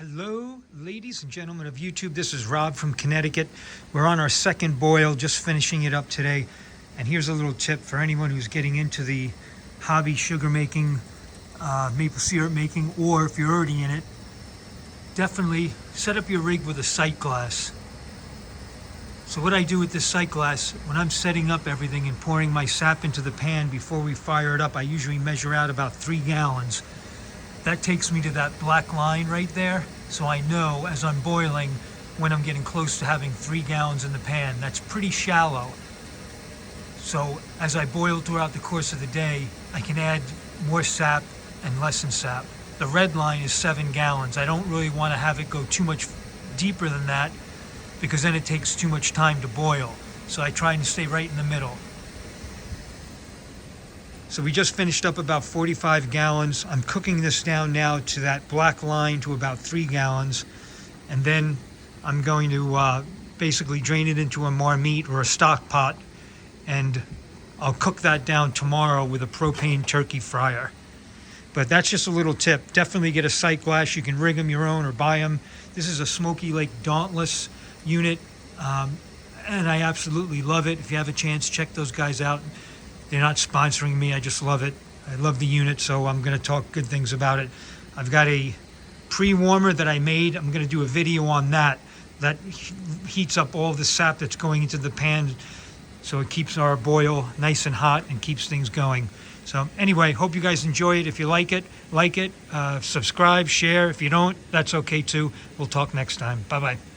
Hello, ladies and gentlemen of YouTube. This is Rob from Connecticut. We're on our second boil, just finishing it up today. And here's a little tip for anyone who's getting into the hobby sugar making, maple syrup making, or if you're already in it, definitely set up your rig with a sight glass. So what I do with this sight glass, when I'm setting up everything and pouring my sap into the pan before we fire it up, I usually measure out about 3 gallons. That takes me to that black line right there, so I know as I'm boiling when I'm getting close to having 3 gallons in the pan. That's pretty shallow. So as I boil throughout the course of the day, I can add more sap and lessen sap. The red line is 7 gallons. I don't really want to have it go too much deeper than that because then it takes too much time to boil. So I try and stay right in the middle. So we just finished up about 45 gallons. I'm cooking this down now to that black line to about 3 gallons. And then I'm going to basically drain it into a marmite or a stock pot. And I'll cook that down tomorrow with a propane turkey fryer. But that's just a little tip. Definitely get a sight glass. You can rig them your own or buy them. This is a Smoky Lake Dauntless unit. And I absolutely love it. If you have a chance, check those guys out. They're not sponsoring me. I just love it. I love the unit, so I'm going to talk good things about it. I've got a pre-warmer that I made. I'm going to do a video on that. That heats up all the sap that's going into the pan, so it keeps our boil nice and hot and keeps things going. So anyway, hope you guys enjoy it. If you like it, subscribe, share. If you don't, that's okay too. We'll talk next time. Bye-bye.